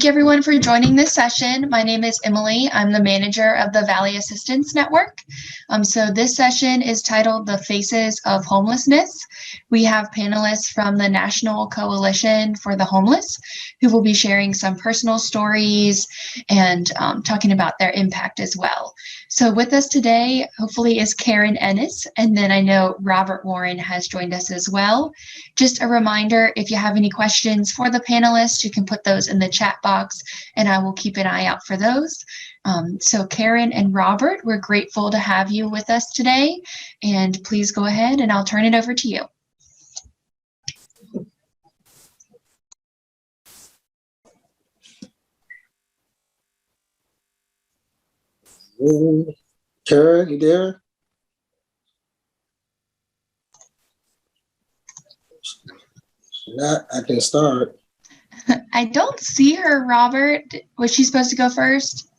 you everyone for joining this session. My name is Emily. I'm the manager of the Valley Assistance Network. So this session is titled The Faces of Homelessness. We have panelists from the National Coalition for the Homeless who will be sharing some personal stories and talking about their impact as well. So with us today, hopefully, is Karen Ennis, and then I know Robert Warren has joined us as well. Just a reminder, if you have any questions for the panelists, you can put those in the chat box, and I will keep an eye out for those. So Karen and Robert, we're grateful to have you with us today, and please go ahead, and I'll turn it over to you. Karen, you there? Not, I can start. I don't see her, Robert. Was she supposed to go first?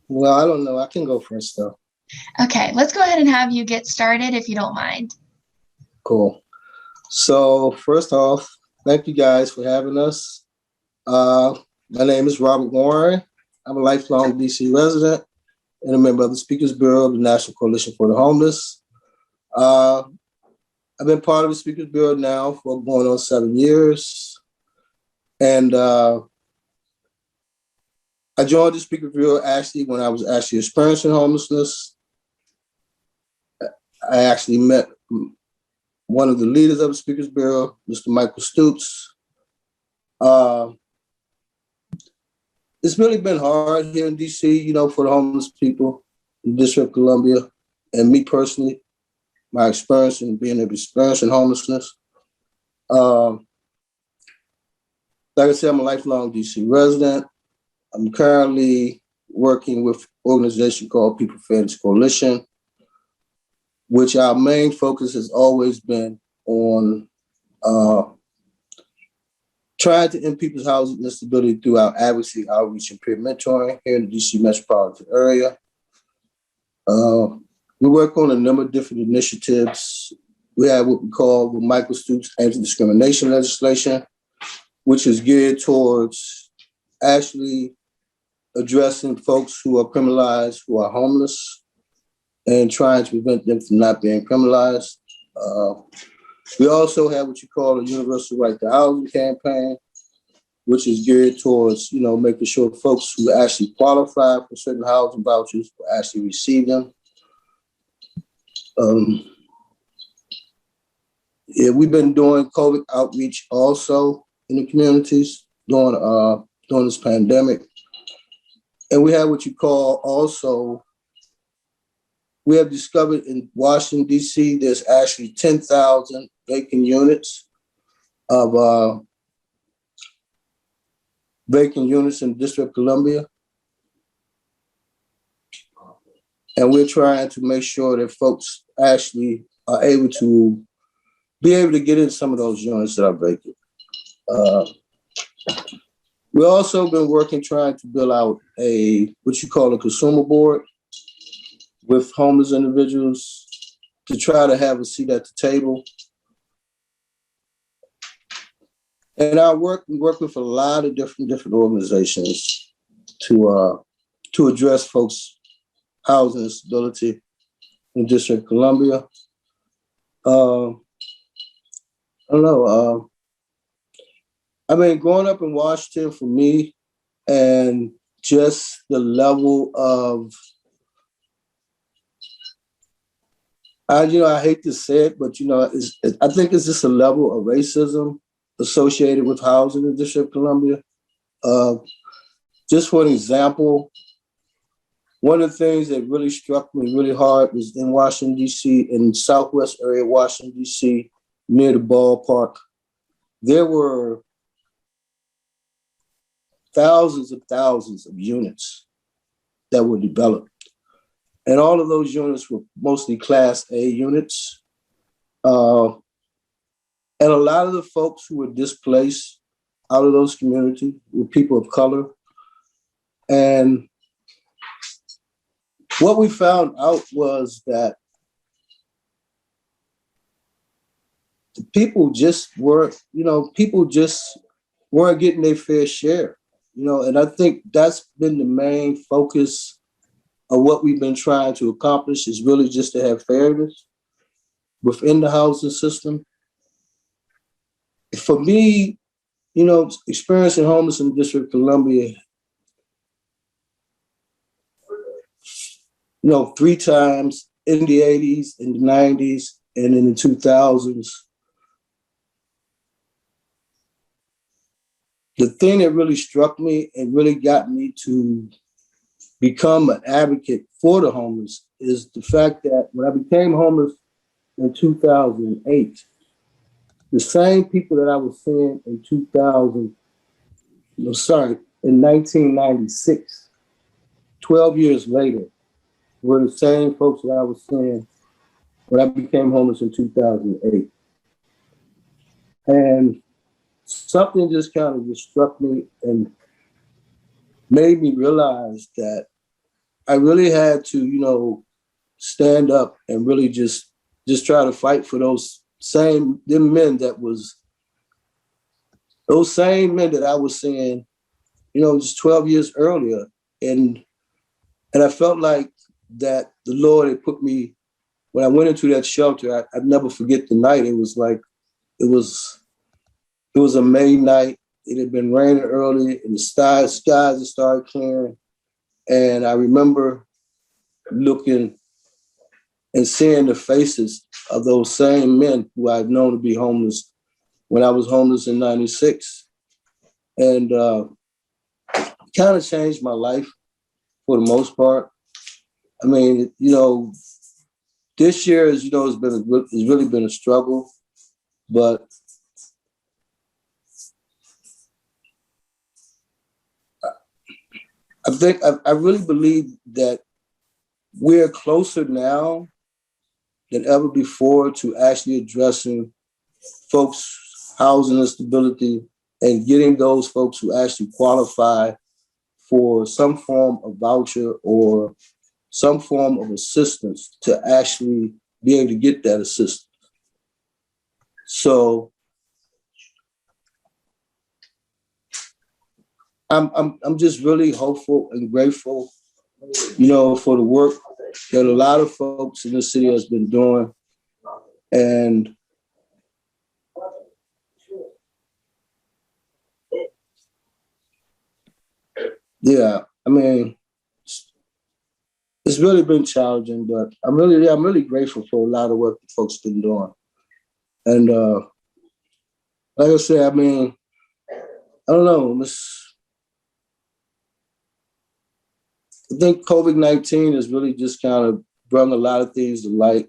Well, I don't know. I can go first, though. Okay, let's go ahead and have you get started if you don't mind. Cool. So first off, thank you guys for having us. My name is Robert Warren. I'm a lifelong DC resident and a member of the Speakers Bureau of the National Coalition for the Homeless. I've been part of the Speakers Bureau now for going on 7 years. And I joined the Speakers Bureau actually when I was actually experiencing homelessness. I actually met one of the leaders of the Speakers Bureau, Mr. Michael Stoops. It's really been hard here in DC, you know, for the homeless people in the District of Columbia, and me personally, my experience in being able to experience homelessness. Like I said, I'm a lifelong DC resident. I'm currently working with an organization called People Fairness Coalition, which our main focus has always been on trying to end people's housing instability through our advocacy, outreach, and peer mentoring here in the DC metropolitan area. We work on a number of different initiatives. We have what we call the Michael Stoops anti-discrimination legislation, which is geared towards actually addressing folks who are criminalized, who are homeless, and trying to prevent them from not being criminalized. We also have what you call a universal right to housing campaign, which is geared towards, you know, making sure folks who actually qualify for certain housing vouchers will actually receive them. Yeah, we've been doing COVID outreach also in the communities during this pandemic. And we have what you call also, we have discovered in Washington, D.C., there's actually 10,000 vacant units in the District of Columbia. And we're trying to make sure that folks actually are able to get in some of those units that are vacant. We've also been working trying to build out what you call a consumer board with homeless individuals to try to have a seat at the table. And we work with a lot of different organizations to address folks' housing instability in the District of Columbia. I don't know. I mean, growing up in Washington for me, and just the level of, I hate to say it, but I think it's just a level of racism associated with housing in the District of Columbia. Just for an example, one of the things that really struck me really hard was in Washington, D.C., in the southwest area of Washington, D.C., near the ballpark. There were thousands of units that were developed. And all of those units were mostly Class A units. And a lot of the folks who were displaced out of those communities were people of color. And what we found out was that people just weren't getting their fair share And I think that's been the main focus of what we've been trying to accomplish is really just to have fairness within the housing system. For me, experiencing homeless in the District of Columbia, 3 times in the 80s, in the 90s, and in the 2000s. The thing that really struck me and really got me to become an advocate for the homeless is the fact that when I became homeless in 2008, the same people that I was seeing in 1996, 12 years later, were the same folks that I was seeing when I became homeless in 2008. And something just kind of just struck me and made me realize that I really had to, stand up and really just try to fight for those same men that I was seeing, just 12 years earlier. And I felt like that the Lord had put me, when I went into that shelter, I'd never forget the night. It was a May night. It had been raining early and the skies had started clearing. And I remember looking and seeing the faces of those same men who I'd known to be homeless when I was homeless in 96. And kind of changed my life for the most part. I mean, this year it's really been a struggle, but I really believe that we're closer now than ever before to actually addressing folks' housing instability and getting those folks who actually qualify for some form of voucher or some form of assistance to actually be able to get that assistance. So I'm just really hopeful and grateful, for the work that a lot of folks in the city has been doing. And yeah, I mean, it's really been challenging, but I'm really grateful for a lot of work that folks been doing. And like I said, I mean, I don't know. I think COVID-19 has really just kind of brought a lot of things to light.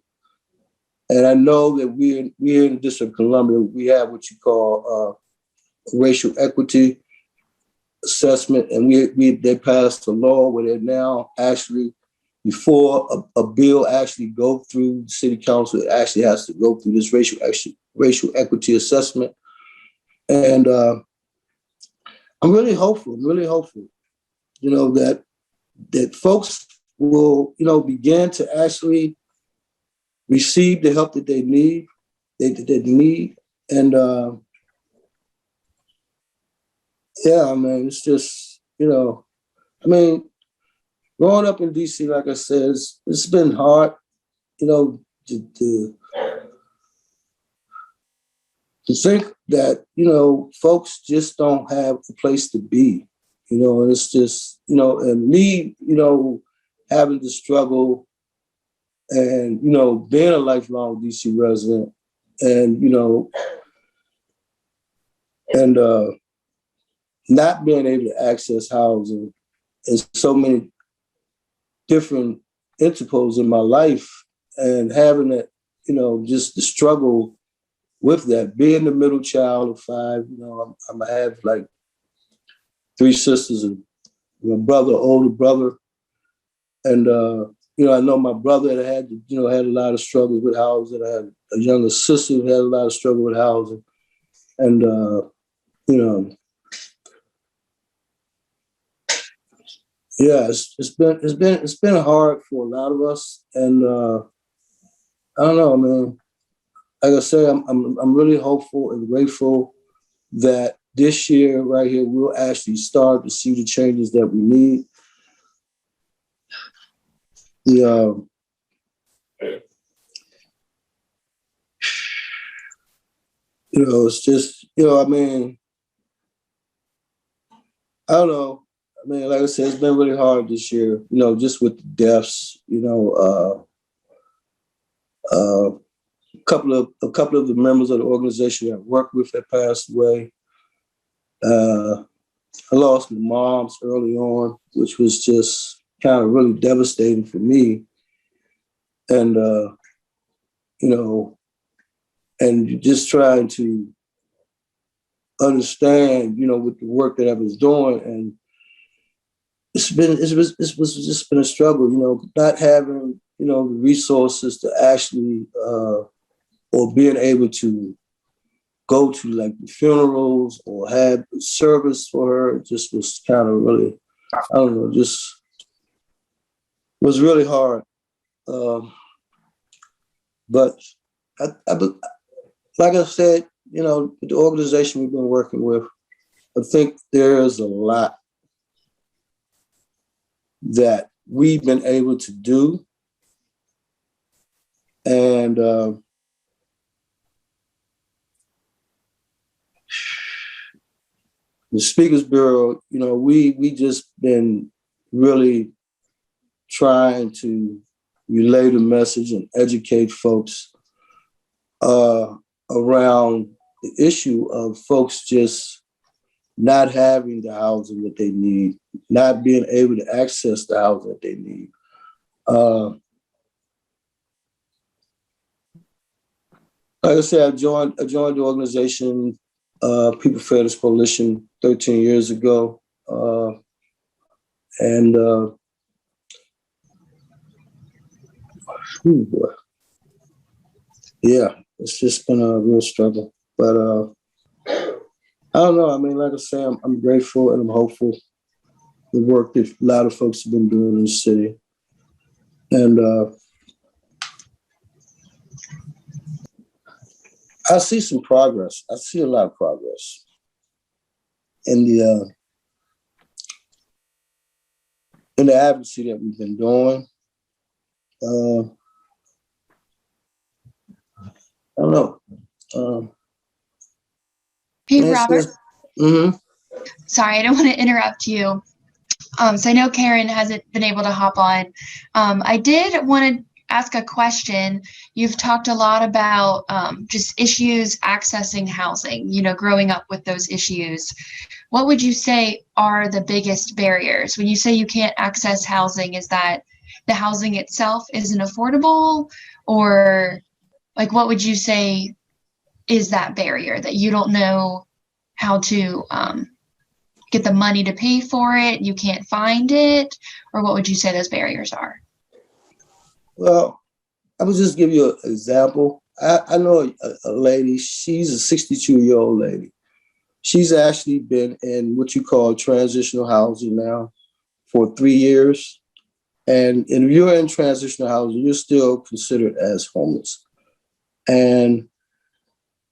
And I know that we in the District of Columbia, we have what you call racial equity assessment, and they passed a law where they're now actually, before a bill actually go through the city council, it actually has to go through this racial equity assessment. And I'm really hopeful, that folks will, begin to actually receive the help that they need, And yeah, I mean, it's just, I mean, growing up in DC, like I said, it's been hard, to think that, folks just don't have a place to be, and it's just, and me, having to struggle and, being a lifelong DC resident and, and not being able to access housing and so many different interposes in my life and having that, just the struggle with that, being the middle child of 5, I have like 3 sisters and my brother, older brother. And, I know my brother had a lot of struggles with housing. I had a younger sister who had a lot of struggle with housing. And, yeah, it's been hard for a lot of us. And I don't know, man. Like I say, I'm really hopeful and grateful that this year right here, we'll actually start to see the changes that we need. It's just, I mean, I don't know. I mean, like I said, it's been really hard this year, just with the deaths, a couple of the members of the organization that I worked with that passed away. I lost my moms early on, which was just kind of really devastating for me. And, and just trying to understand, with the work that I was doing. And it was just been a struggle, not having, the resources to actually, or being able to go to like the funerals or have service for her. It just was kind of really, I don't know, just was really hard. But like I said, the organization we've been working with, I think there is a lot that we've been able to do. And the Speakers Bureau, we just been really trying to relay the message and educate folks around the issue of folks just not having the housing that they need, not being able to access the housing that they need. Like I said, I joined the organization, People Fairness Coalition, 13 years ago. Yeah, it's just been a real struggle. But I don't know. I mean, like I say, I'm grateful and I'm hopeful the work that a lot of folks have been doing in the city. And I see some progress. I see a lot of progress in the advocacy that we've been doing. I don't know. Hey, Robert. Mm-hmm. Sorry, I don't want to interrupt you. So I know Karen hasn't been able to hop on. I did want to ask a question. You've talked a lot about just issues accessing housing, growing up with those issues. What would you say are the biggest barriers? When you say you can't access housing, is that the housing itself isn't affordable? Or like, what would you say is that barrier, that you don't know how to get the money to pay for it, you can't find it? Or what would you say those barriers are? Well, I would just give you an example. I know a lady, she's a 62-year-old lady. She's actually been in what you call transitional housing now for 3 years. And if you're in transitional housing, you're still considered as homeless. And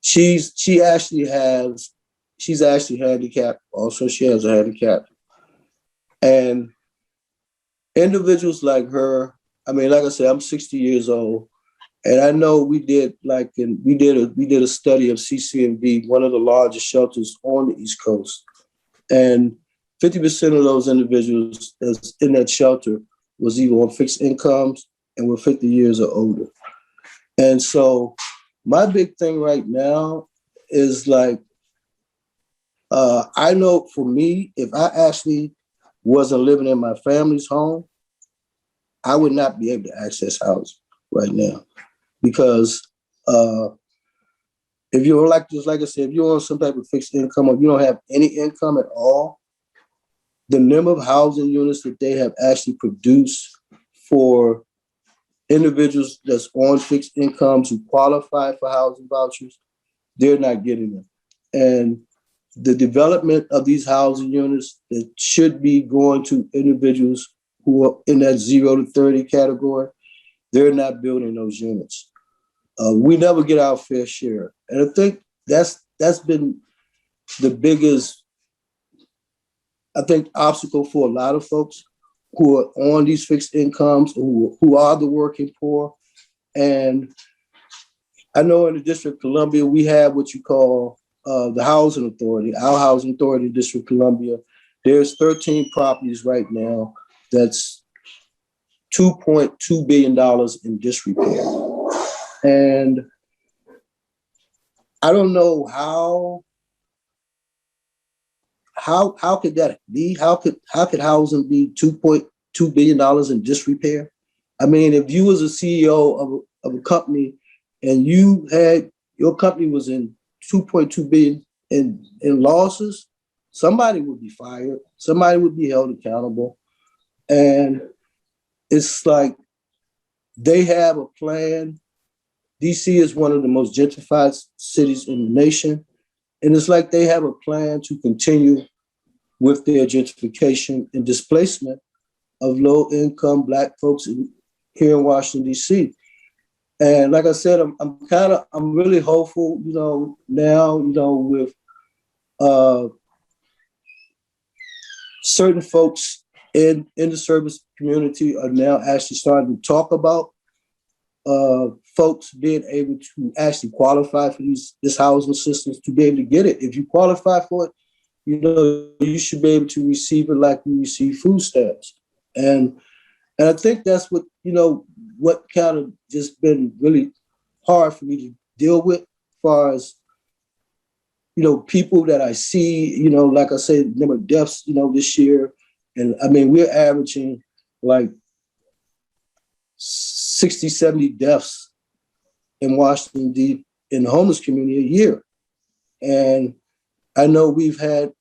she's actually handicapped. Also, she has a handicap. And individuals like her, I mean, like I said, I'm 60 years old. And I know we did a study of CCMV, one of the largest shelters on the East Coast. And 50% of those individuals that's in that shelter was either on fixed incomes and were 50 years or older. And so my big thing right now is like, I know for me, if I actually wasn't living in my family's home, I would not be able to access housing right now. Because if you're just like I said, if you're on some type of fixed income or you don't have any income at all, the number of housing units that they have actually produced for individuals that's on fixed incomes who qualify for housing vouchers, they're not getting them. And the development of these housing units that should be going to individuals who are in that 0 to 30 category, they're not building those units. We never get our fair share. And I think that's been the biggest, I think, obstacle for a lot of folks who are on these fixed incomes, who are the working poor. And I know in the District of Columbia, we have what you call the Housing Authority, our Housing Authority, District of Columbia. There's 13 properties right now that's $2.2 billion in disrepair. And I don't know how could that be? How could housing be $2.2 billion in disrepair? I mean, if you was a CEO of a company and you had your company was in 2.2 billion in losses, somebody would be fired, somebody would be held accountable. And it's like they have a plan. DC is one of the most gentrified cities in the nation. And it's like they have a plan to continue with their gentrification and displacement of low-income Black folks here in Washington, D.C. And like I said, I'm really hopeful, now, with certain folks in the service community are now actually starting to talk about folks being able to actually qualify for this housing assistance, to be able to get it. If you qualify for it, you should be able to receive it like you receive food stamps. And I think that's what kind of just been really hard for me to deal with, as far as, people that I see, like I said, number of deaths, this year. And I mean, we're averaging like 60, 70 deaths in Washington, D.C. in the homeless community a year. And I know we've had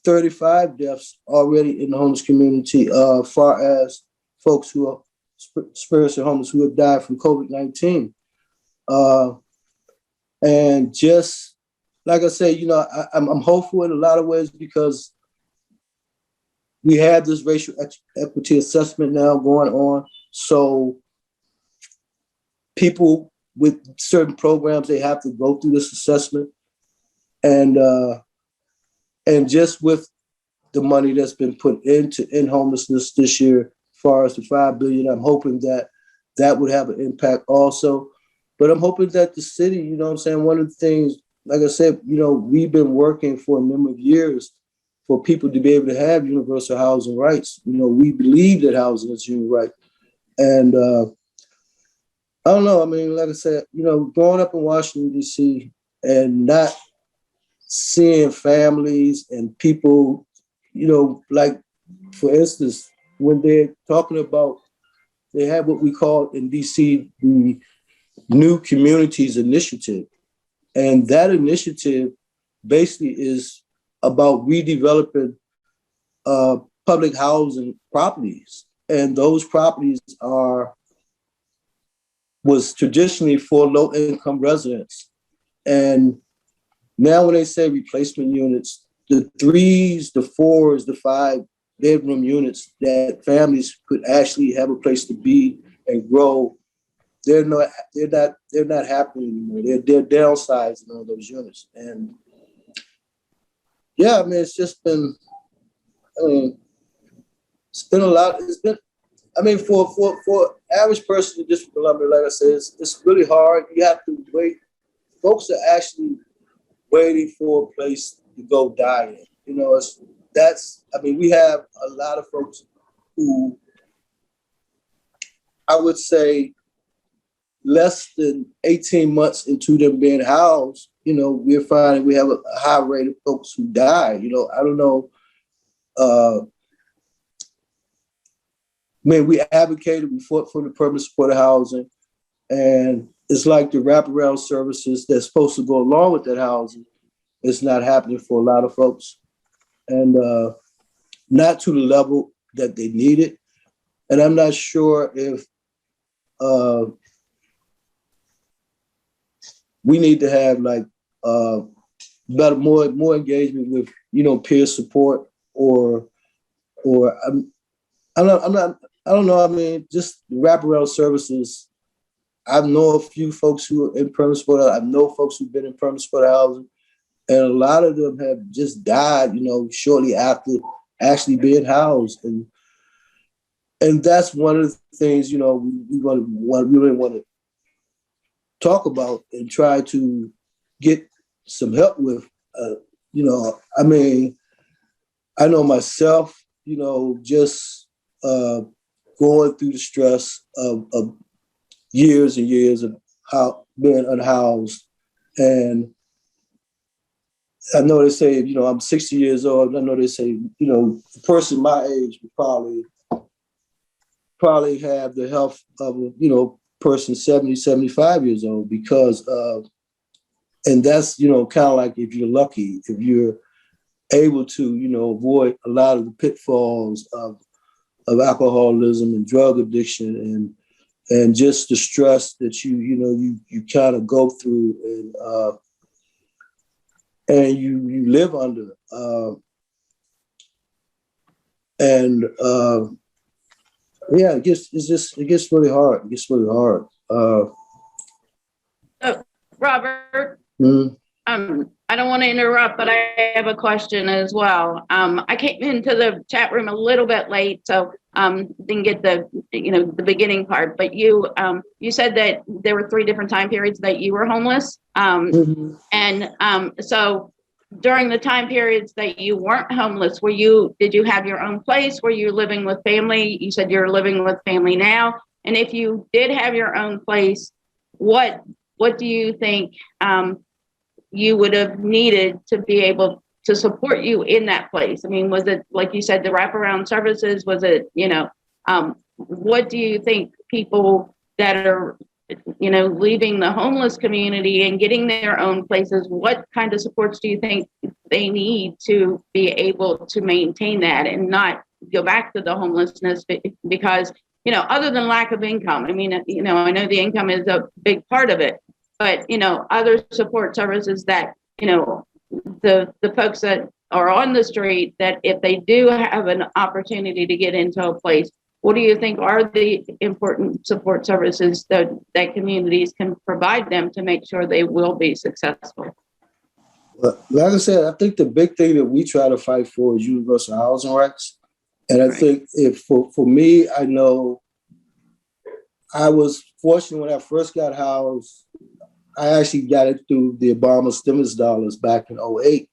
35 deaths already in the homeless community, far as folks who are experiencing homeless who have died from COVID-19. And just like I say, I'm hopeful in a lot of ways, because we have this racial equity assessment now going on. So people with certain programs, they have to go through this assessment. And just with the money that's been put in homelessness this year, as far as the $5 billion, I'm hoping that would have an impact also. But I'm hoping that the city, one of the things, like I said, we've been working for a number of years for people to be able to have universal housing rights. We believe that housing is human right. And I don't know, I mean, like I said, growing up in Washington, D.C. and not seeing families and people, like, for instance, when they're talking about, they have what we call in DC the New Communities Initiative. And that initiative basically is about redeveloping public housing properties. And those properties was traditionally for low-income residents. And now when they say replacement units, the 3s, the 4s, the 5-bedroom units that families could actually have a place to be and grow, they're not happening anymore. They're downsizing all those units. And yeah, I mean, it's just been, it's been a lot. It's been, for average person in District of Columbia, like I said, it's really hard. You have to wait. Folks are actually waiting for a place to go die in. We have a lot of folks who, I would say, less than 18 months into them being housed, we're finding we have a high rate of folks who die. I don't know. We advocated, we fought for the permanent supported housing, and it's like the wraparound services that's supposed to go along with that housing, it's not happening for a lot of folks, and not to the level that they need it. And I'm not sure if we need to have better, more engagement with peer support, or I don't know. I mean, just wraparound services. I know a few folks who are in permanent supported. I know folks who've been in permanent supported housing, And a lot of them have just died, shortly after actually being housed. And that's one of the things, we really want to talk about and try to get some help with. I mean, I know myself, just going through the stress of years and years of how being unhoused. And I know they say, I'm 60 years old. I know they say, a person my age would probably have the health of a, person 70, 75 years old because of, and that's, kind of like if you're lucky, if you're able to, avoid a lot of the pitfalls of alcoholism and drug addiction and just the stress that you kind of go through and you live under. Yeah, it gets really hard. It gets really hard. Robert, mm, I don't want to interrupt, but I have a question as well. I came into the chat room a little bit late, so didn't get the beginning part. But you said that there were 3 different time periods that you were homeless, mm-hmm. and so during the time periods that you weren't homeless, did you have your own place? Were you living with family? You said you're living with family now, and if you did have your own place, what do you think you would have needed to be able to support you in that place? I mean, was it, like you said, the wraparound services? Was it, what do you think people that are, leaving the homeless community and getting their own places, what kind of supports do you think they need to be able to maintain that and not go back to the homelessness? Because, other than lack of income, I mean, I know the income is a big part of it, but, other support services that, the folks that are on the street, that if they do have an opportunity to get into a place, what do you think are the important support services that communities can provide them to make sure they will be successful? Well, like I said, I think the big thing that we try to fight for is universal housing rights. And I think for me, I know I was fortunate when I first got housed. I actually got it through the Obama stimulus dollars back in 2008.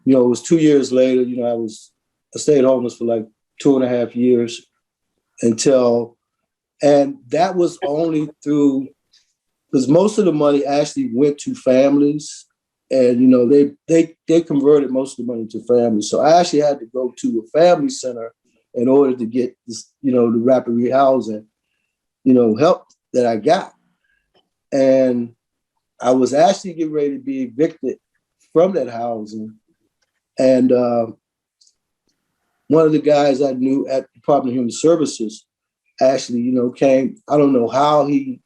It was 2 years later, I stayed homeless for like 2.5 years and that was only through, because most of the money actually went to families and, they converted most of the money to families. So I actually had to go to a family center in order to get this, the rapid rehousing, help that I got. And I was actually getting ready to be evicted from that housing. And one of the guys I knew at the Department of Human Services actually, came. I don't know how he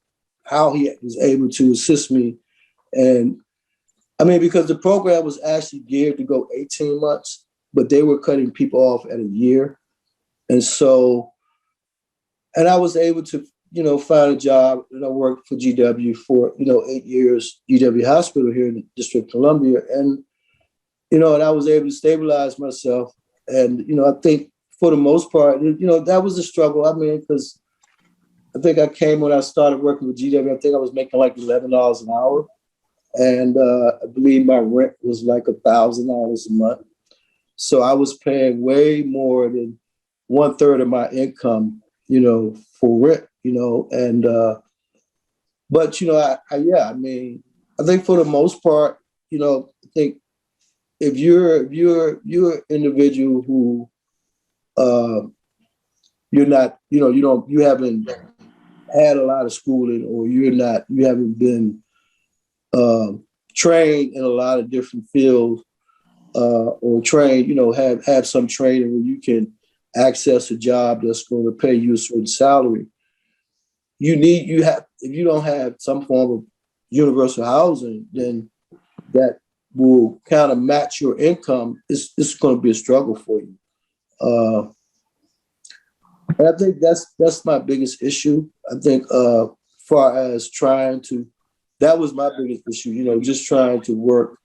was able to assist me. And I mean, because the program was actually geared to go 18 months, but they were cutting people off at a year. And so, and I was able to, find a job, and I worked for GW for, 8 years, GW Hospital here in the District of Columbia. And, and I was able to stabilize myself. And, I think for the most part, that was a struggle. I mean, because I think I came when I started working with GW, I think I was making like $11 an hour. And I believe my rent was like $1,000 a month. So I was paying way more than 1/3 of my income, for rent, and, but, I mean, I think for the most part, I think if you're an individual who, you're not, you haven't had a lot of schooling, or you haven't been trained in a lot of different fields, or trained, have some training where you can access a job that's going to pay you a certain salary. If you don't have some form of universal housing, then that will kind of match your income. It's going to be a struggle for you. And I think that's my biggest issue. I think far as that was my biggest issue, just trying to work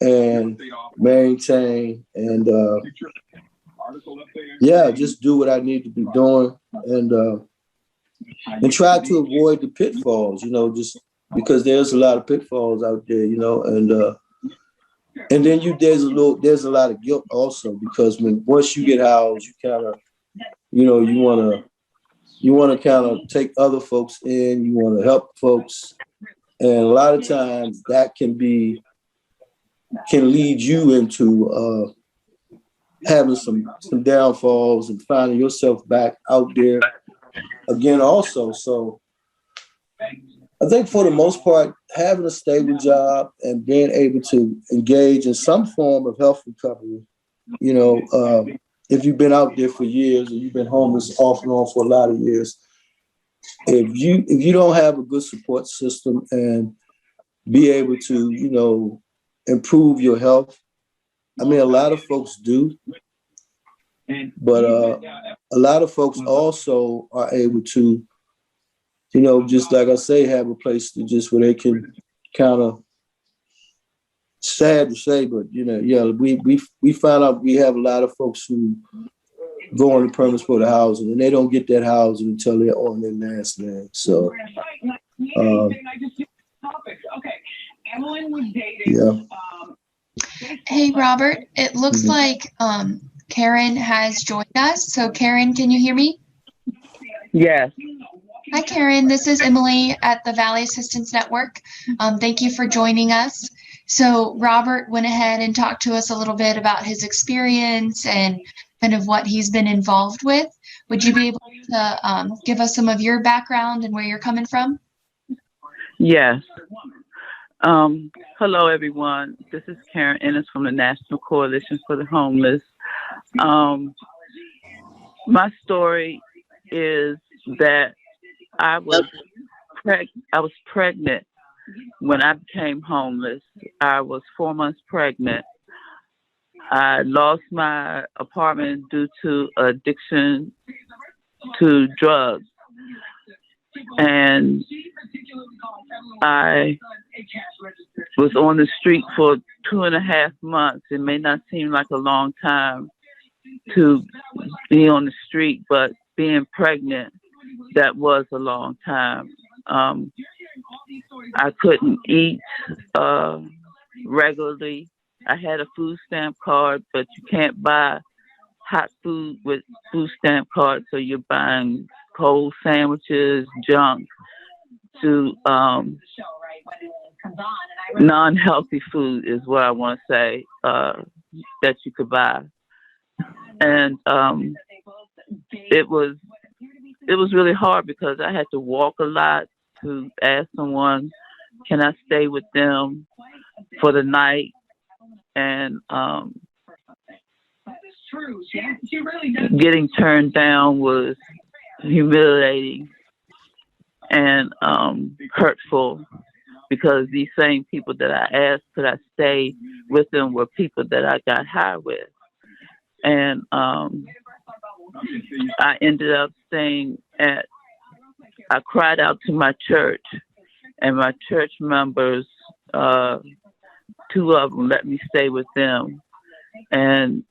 and maintain and just do what I need to be doing and try to avoid the pitfalls, just because there's a lot of pitfalls out there, and then there's a lot of guilt also, because once you get housed, you kind of, you want to kind of take other folks in, you want to help folks. And a lot of times that can lead you into having some downfalls and finding yourself back out there again also. So I think for the most part, having a stable job and being able to engage in some form of health recovery, if you've been out there for years or you've been homeless off and on for a lot of years, if you don't have a good support system and be able to, improve your health, I mean, a lot of folks do, but a lot of folks also are able to, just like I say, have a place to just where they can kind of, sad to say, but we find out we have a lot of folks who go on the permits for the housing, and they don't get that housing until they're on their last leg. So, yeah. Hey, Robert, it looks like Karen has joined us. So, Karen, can you hear me? Yes. Hi, Karen. This is Emily at the Valley Assistance Network. Thank you for joining us. So, Robert went ahead and talked to us a little bit about his experience and kind of what he's been involved with. Would you be able to give us some of your background and where you're coming from? Yes. Hello, everyone. This is Karen Ennis from the National Coalition for the Homeless. My story is that I was pregnant when I became homeless. I was 4 months pregnant. I lost my apartment due to addiction to drugs. And I was on the street for 2.5 months. It may not seem like a long time to be on the street, but being pregnant, that was a long time. I couldn't eat regularly. I had a food stamp card, but you can't buy hot food with food stamp cards, so you're buying cold sandwiches, junk, to non-healthy food is what I want to say that you could buy. And it was really hard because I had to walk a lot to ask someone, can I stay with them for the night? And getting turned down was humiliating and hurtful, because these same people that I asked could I stay with them were people that I got high with. And I ended up staying I cried out to my church, and my church members, 2 of them let me stay with them. And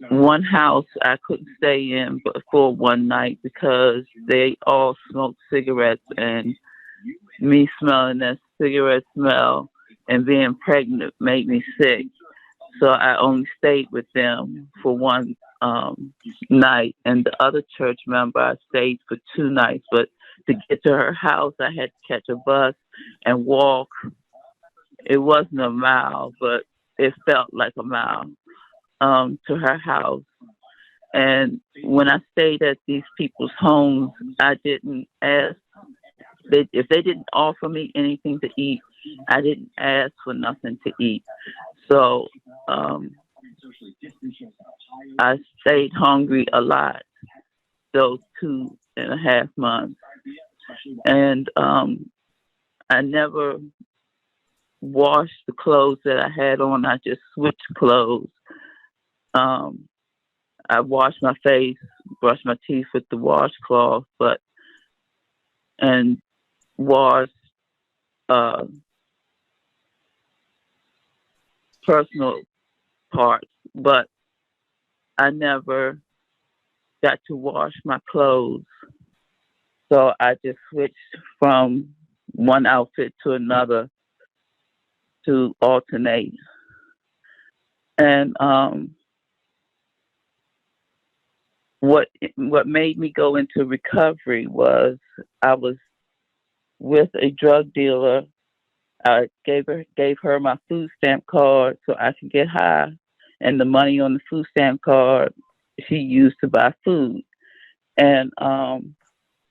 one house I couldn't stay in but for one night because they all smoked cigarettes, and me smelling that cigarette smell and being pregnant made me sick. So I only stayed with them for one night, and the other church member I stayed for 2 nights. But to get to her house, I had to catch a bus and walk. It wasn't a mile, but it felt like a mile to her house. And when I stayed at these people's homes, I didn't ask. If they didn't offer me anything to eat, I didn't ask for nothing to eat. So I stayed hungry a lot those 2.5 months. And I never washed the clothes that I had on. I just switched clothes. I washed my face, brushed my teeth with the washcloth, and washed personal parts, but I never got to wash my clothes. So I just switched from one outfit to another to alternate. And what made me go into recovery was I was with a drug dealer. I gave her my food stamp card so I could get high, and the money on the food stamp card she used to buy food. And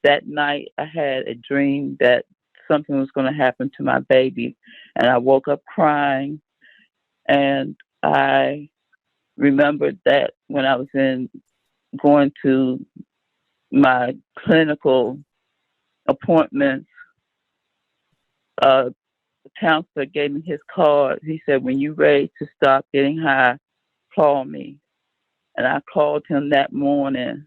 that night I had a dream that something was going to happen to my baby, and I woke up crying. And I remembered that when I was going to my clinical appointments, the counselor gave me his card. He said, "When you're ready to stop getting high, call me." And I called him that morning.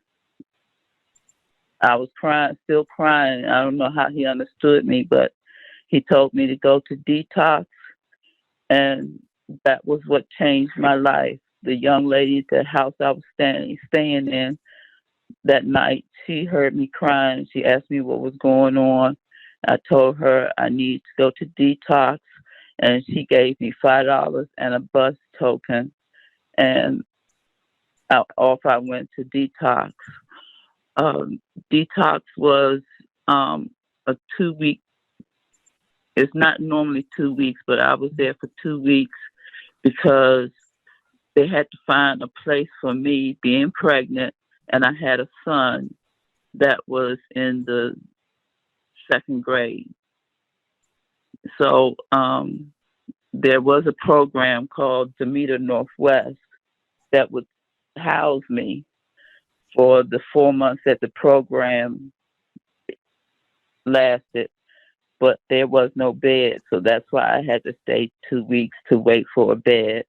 I was crying, still crying. I don't know how he understood me, but he told me to go to detox. And that was what changed my life. The young lady at the house I was staying in that night, she heard me crying. She asked me what was going on. I told her I need to go to detox, and she gave me $5 and a bus token, and off I went to detox. Detox was a 2-week. It's not normally 2 weeks, but I was there for 2 weeks because they had to find a place for me being pregnant, and I had a son that was in the 2nd grade. So there was a program called Demeter Northwest that would house me for the 4 months that the program lasted, but there was no bed. So that's why I had to stay 2 weeks to wait for a bed.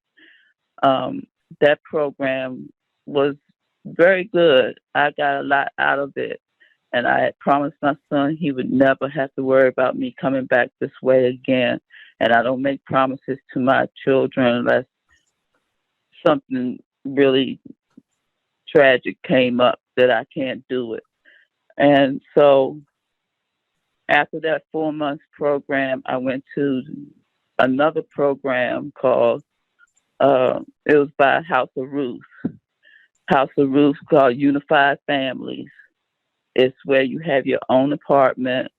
That program was very good. I got a lot out of it. And I had promised my son he would never have to worry about me coming back this way again. And I don't make promises to my children unless something really tragic came up that I can't do it. And so after that 4 months program, I went to another program called, it was by House of Ruth called Unified Families. It's where you have your own apartment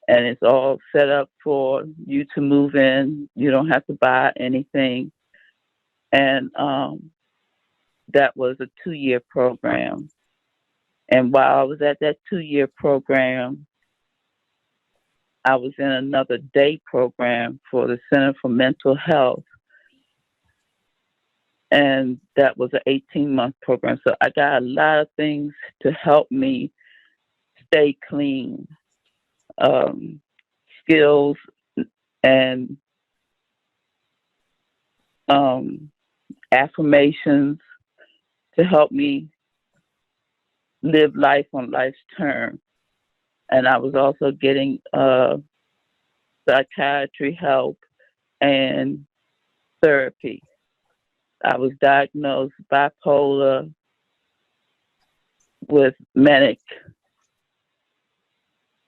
and it's all set up for you to move in. You don't have to buy anything. And that was a 2-year program. And while I was at that 2-year program, I was in another day program for the Center for Mental Health. And that was an 18-month program. So I got a lot of things to help me stay clean, skills and affirmations to help me live life on life's terms. And I was also getting psychiatry help and therapy. I was diagnosed bipolar with manic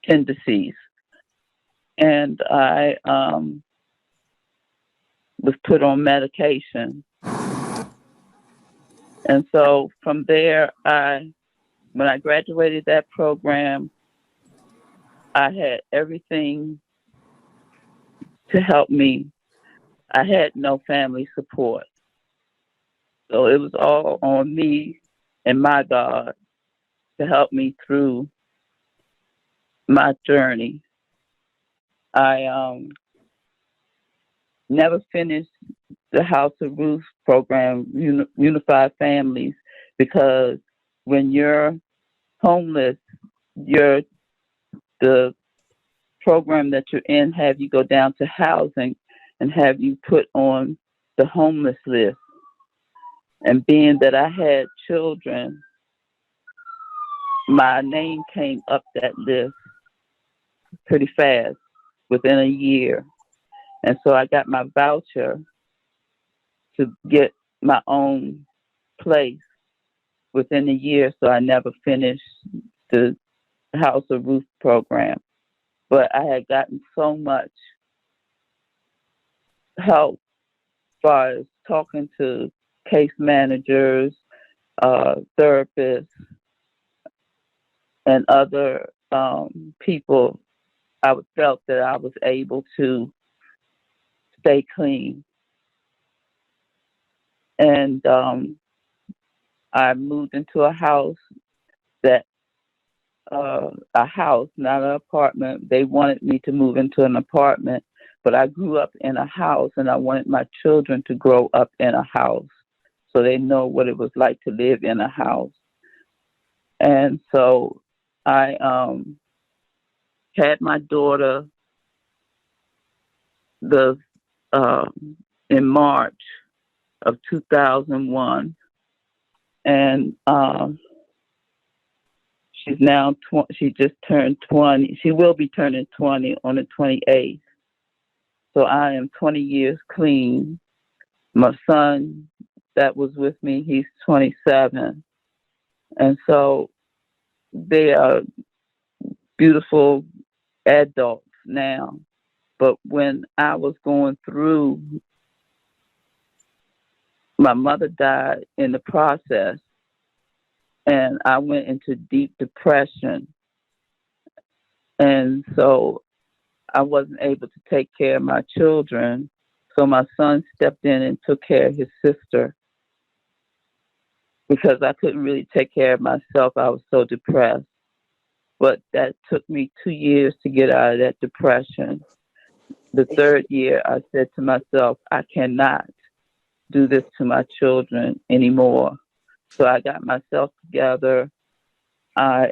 tendencies. And I was put on medication. And so from there, when I graduated that program, I had everything to help me. I had no family support. So it was all on me and my God to help me through my journey. I never finished the House of Ruth program, Unified Families, because when you're homeless, the program that you're in have you go down to housing and have you put on the homeless list. And being that I had children, my name came up that list pretty fast, within a year. And so I got my voucher to get my own place within a year, so I never finished the House of Ruth program. But I had gotten so much help as far as talking to case managers, therapists, and other people. I felt that I was able to stay clean. And I moved into a house not an apartment. They wanted me to move into an apartment, but I grew up in a house, and I wanted my children to grow up in a house so they know what it was like to live in a house. And so I had my daughter in March of 2001, and she's now she just turned 20. She will be turning 20 on the 28th. So I am 20 years clean. My son that was with me, he's 27. And so they are beautiful adults now. But when I was going through, my mother died in the process, and I went into deep depression. And so I wasn't able to take care of my children. So my son stepped in and took care of his sister because I couldn't really take care of myself. I was so depressed. But that took me 2 years to get out of that depression. The third year, I said to myself, I cannot do this to my children anymore. So I got myself together. I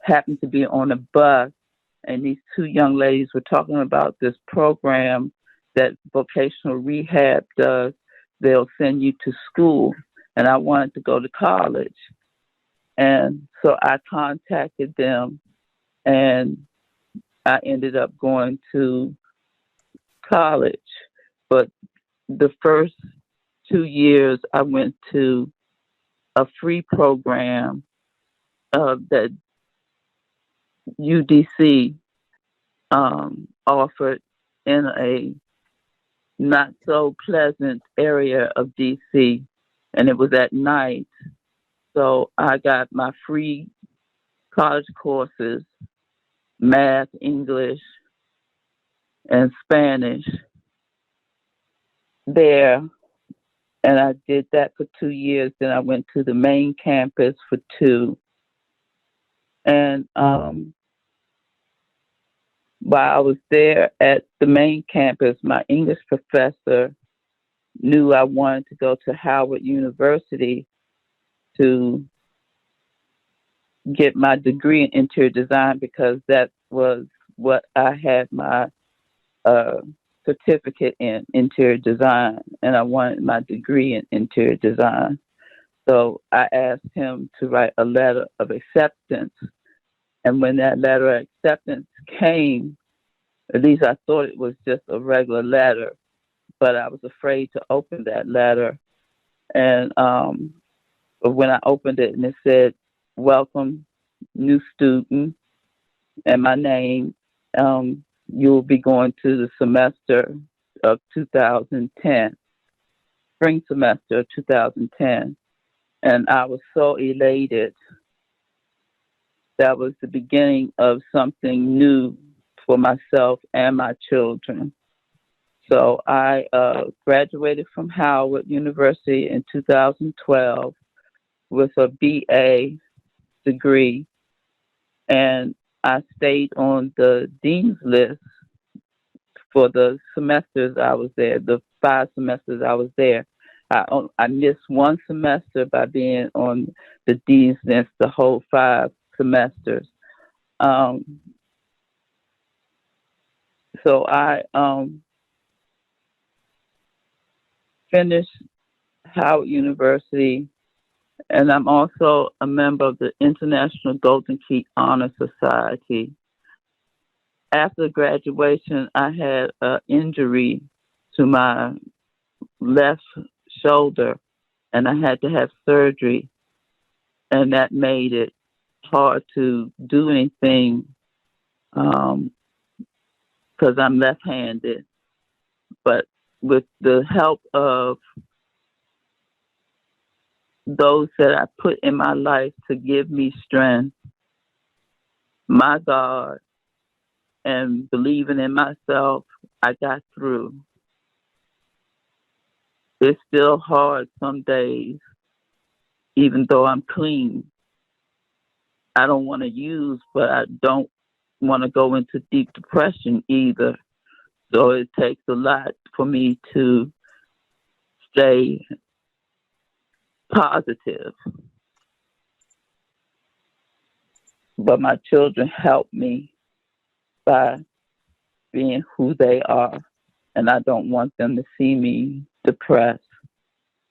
happened to be on a bus, and these two young ladies were talking about this program that vocational rehab does. They'll send you to school, and I wanted to go to college. And so I contacted them, and I ended up going to college. But the first 2 years, I went to a free program that UDC offered in a not so pleasant area of DC, and it was at night. So I got my free college courses, math, English, and Spanish there. And I did that for 2 years. Then I went to the main campus for 2. And while I was there at the main campus, my English professor knew I wanted to go to Howard University to get my degree in interior design, because that was what I had my certificate in interior design, and I wanted my degree in interior design. So I asked him to write a letter of acceptance. And when that letter of acceptance came, at least I thought it was just a regular letter, but I was afraid to open that letter. And but when I opened it and it said, "Welcome, new student," and my name, you'll be going to the semester of 2010, spring semester of 2010. And I was so elated. That was the beginning of something new for myself and my children. So I graduated from Howard University in 2012 with a BA degree, and I stayed on the dean's list for the semesters I was there, the 5 semesters I was there. I missed 1 semester by being on the dean's list the whole 5 semesters. So I finished Howard University, and I'm also a member of the International Golden Key Honor Society. After graduation, I had an injury to my left shoulder, and I had to have surgery, and that made it hard to do anything because I'm left-handed. But with the help of those that I put in my life to give me strength, my God, and believing in myself, I got through. It's still hard some days, even though I'm clean. I don't want to use, but I don't want to go into deep depression either. So it takes a lot for me to stay positive. But my children help me by being who they are, and I don't want them to see me depressed.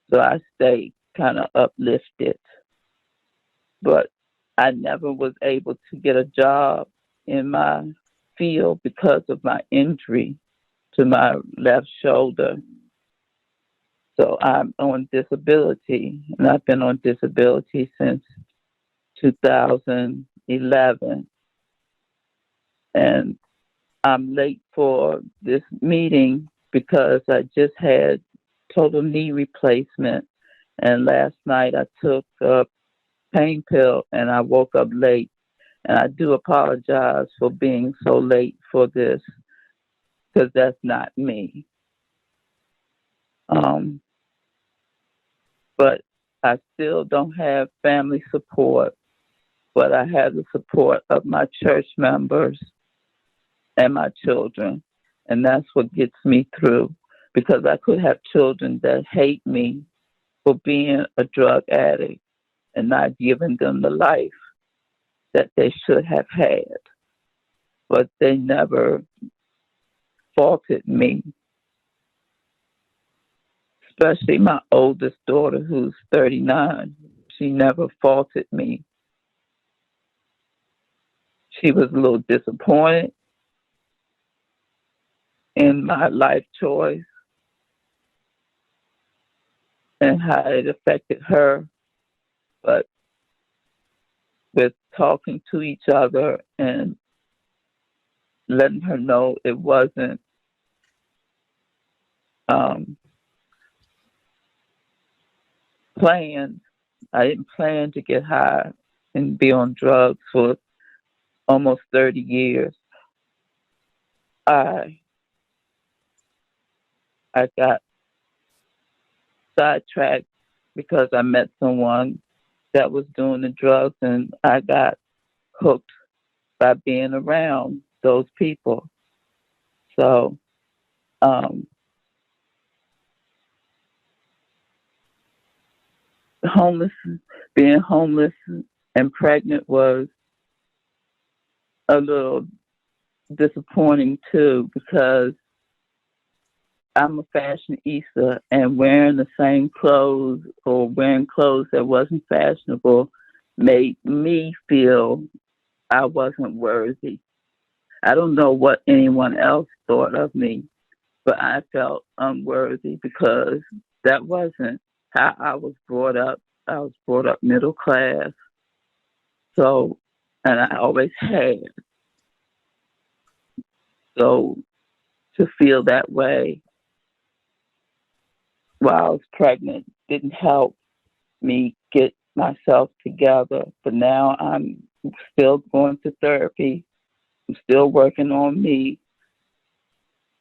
So I stay kind of uplifted. But I never was able to get a job in my field because of my injury to my left shoulder. So I'm on disability, and I've been on disability since 2011. And I'm late for this meeting because I just had total knee replacement. And last night I took a pain pill and I woke up late. And I do apologize for being so late for this because that's not me. But I still don't have family support, but I have the support of my church members and my children. And that's what gets me through, because I could have children that hate me for being a drug addict and not giving them the life that they should have had. But they never faulted me, especially my oldest daughter, who's 39. She never faulted me. She was a little disappointed in my life choice and how it affected her. But with talking to each other and letting her know it wasn't planned. I didn't plan to get high and be on drugs for almost 30 years. I got sidetracked because I met someone that was doing the drugs, and I got hooked by being around those people. So being homeless and pregnant was a little disappointing too, because I'm a fashionista, and wearing the same clothes or wearing clothes that wasn't fashionable made me feel I wasn't worthy. I don't know what anyone else thought of me, but I felt unworthy because that wasn't how I was brought up. I was brought up middle class. So, and I always had. So to feel that way while I was pregnant didn't help me get myself together. But now I'm still going to therapy. I'm still working on me.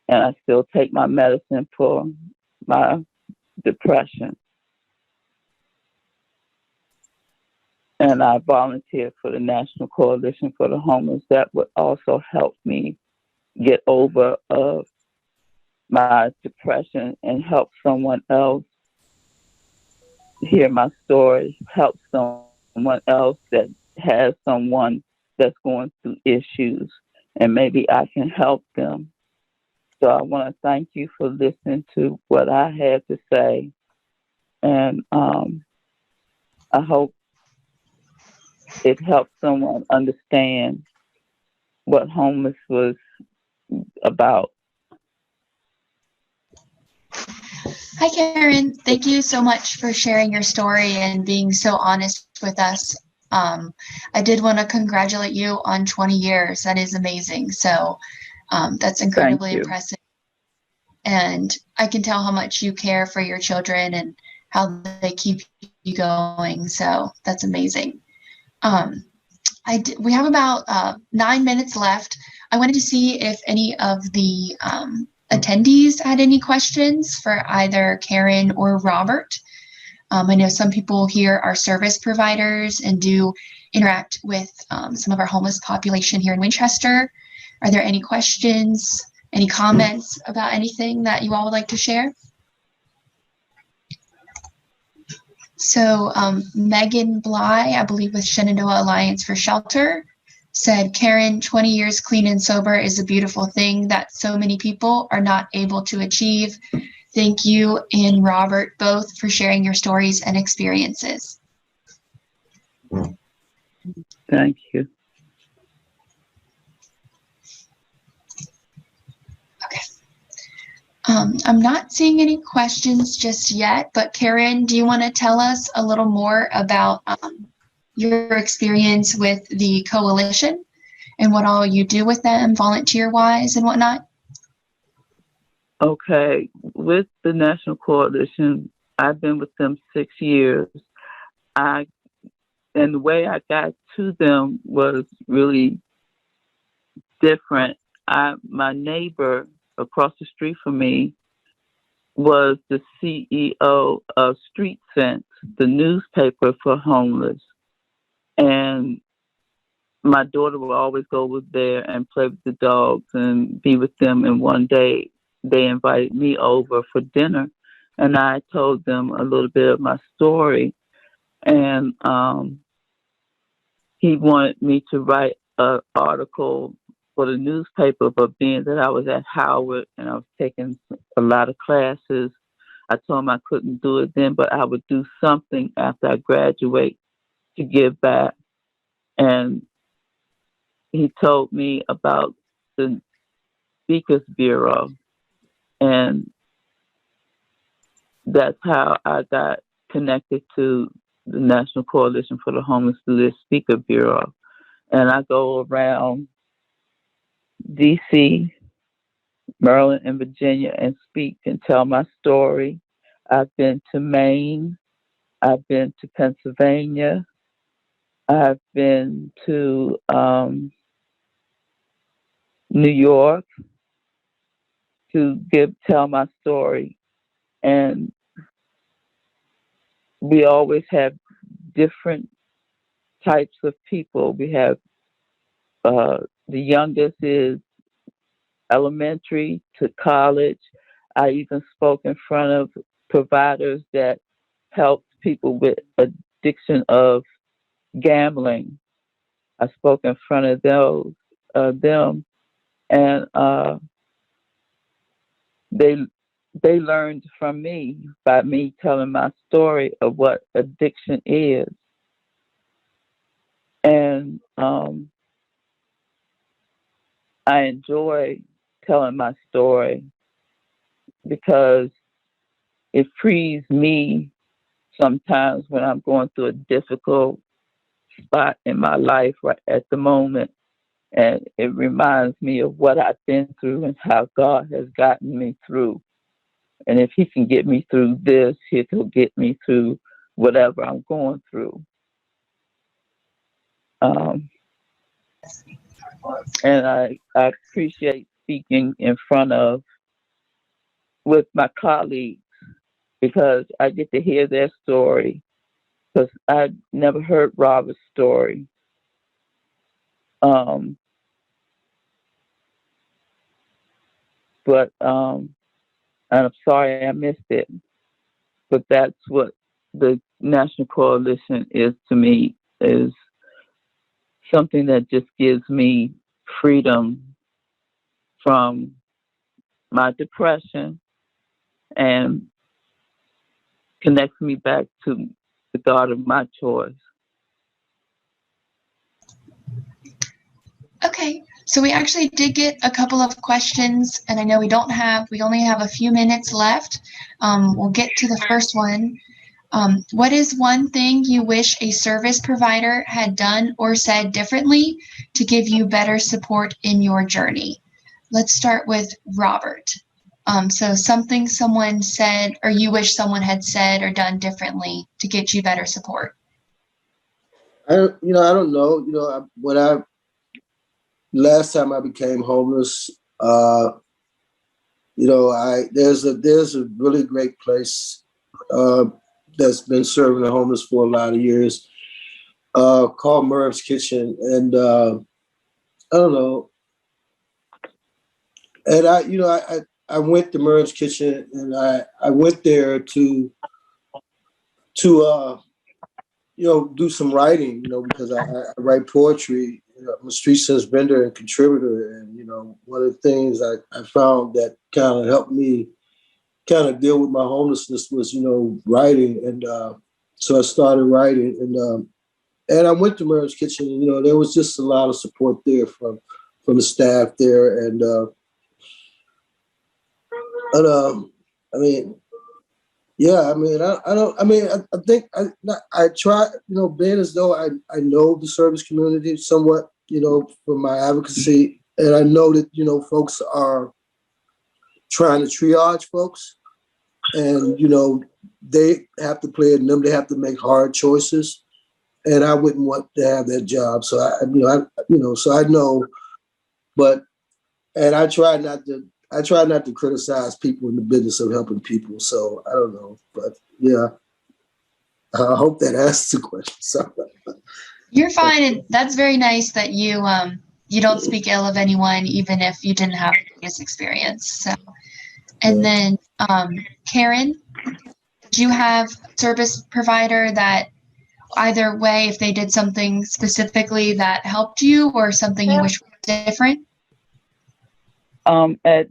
And I still take my medicine for my depression. And I volunteer for the National Coalition for the Homeless. That would also help me get over my depression and help someone else hear my story, help someone else that has someone that's going through issues, and maybe I can help them. So I want to thank you for listening to what I had to say. And I hope it helps someone understand what homeless was about. Hi, Karen. Thank you so much for sharing your story and being so honest with us. I did want to congratulate you on 20 years. That is amazing. So that's incredibly you. impressive. And I can tell how much you care for your children and how they keep you going. So that's amazing. We have about 9 minutes left. I wanted to see if any of the attendees had any questions for either Karen or Robert. I know some people here are service providers and do interact with some of our homeless population here in Winchester. Are there any questions, any comments about anything that you all would like to share? So Megan Bly, I believe with Shenandoah Alliance for Shelter, said, Karen, 20 years clean and sober is a beautiful thing that so many people are not able to achieve. Thank you and Robert both for sharing your stories and experiences. Thank you. Okay. I'm not seeing any questions just yet, but Karen, do you want to tell us a little more about your experience with the coalition and what all you do with them volunteer-wise and whatnot? Okay, with the National Coalition, I've been with them 6 years. And the way I got to them was really different. My neighbor across the street from me was the CEO of Street Sense, the newspaper for homeless. And my daughter would always go over there and play with the dogs and be with them. And one day they invited me over for dinner, and I told them a little bit of my story. And he wanted me to write an article for the newspaper, but being that I was at Howard and I was taking a lot of classes, I told him I couldn't do it then, but I would do something after I graduate to give back. And he told me about the Speakers Bureau, and that's how I got connected to the National Coalition for the Homeless through their Speaker Bureau. And I go around DC, Maryland, and Virginia and speak and tell my story. I've been to Maine. I've been to Pennsylvania. I've been to New York to tell my story. And we always have different types of people. We have the youngest is elementary to college. I even spoke in front of providers that help people with addiction of gambling. I spoke in front of them, and they learned from me by me telling my story of what addiction is. And I enjoy telling my story because it frees me sometimes when I'm going through a difficult spot in my life right at the moment. And it reminds me of what I've been through and how God has gotten me through. And if he can get me through this, he'll get me through whatever I'm going through. And I appreciate speaking in front of with my colleagues because I get to hear their story because I never heard Robert's story. But and I'm sorry I missed it. But that's what the National Coalition is to me, is something that just gives me freedom from my depression and connects me back to the God of my choice. Okay, So we actually did get a couple of questions, and I know we only have a few minutes left. We'll get to the first one. What is one thing you wish a service provider had done or said differently to give you better support in your journey? Let's start with Robert. So something someone said or you wish someone had said or done differently to get you better support. I don't know. Last time I became homeless, there's a really great place that's been serving the homeless for a lot of years, called Merv's Kitchen, and I don't know. And I went to Merv's Kitchen, and I went there to do some writing, because I write poetry. I'm a street sense vendor and contributor, and one of the things I found that kind of helped me kind of deal with my homelessness was writing, and so I started writing, and I went to Merv's Kitchen, and there was just a lot of support there from the staff there, and I mean. Yeah, I mean, I don't. I mean, I think I try, being as though I know the service community somewhat, from my advocacy, and I know that folks are trying to triage folks, and they have to play in them. They have to make hard choices, and I wouldn't want to have that job. So so I know, and I try not to criticize people in the business of helping people. So I don't know, but yeah, I hope that answers the question. So. You're fine, and that's very nice that you don't speak ill of anyone, even if you didn't have previous experience. So, and then Karen, did you have a service provider that either way, if they did something specifically that helped you, or something you wish was different? At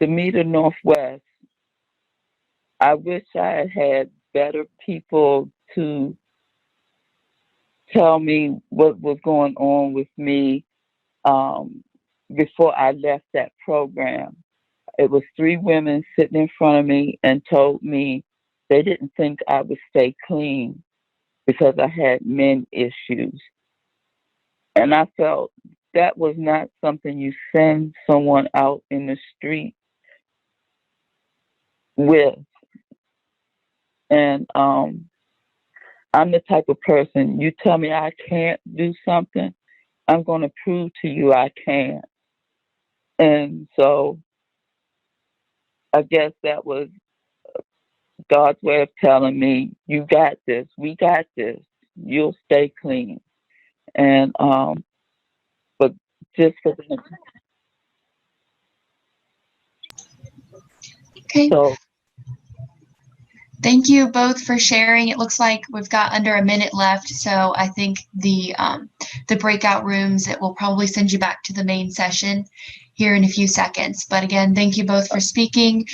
Demeter Northwest, I wish I had better people to tell me what was going on with me before I left that program. It was 3 women sitting in front of me and told me they didn't think I would stay clean because I had men issues. And I felt that was not something you send someone out in the street with. And I'm the type of person, you tell me I can't do something, I'm going to prove to you I can. And so I guess that was God's way of telling me, you got this, we got this, you'll stay clean. And, but just for the, Okay. so Thank you both for sharing. It looks like we've got under a minute left, so I think the breakout rooms, it will probably send you back to the main session here in a few seconds. But again, thank you both for speaking.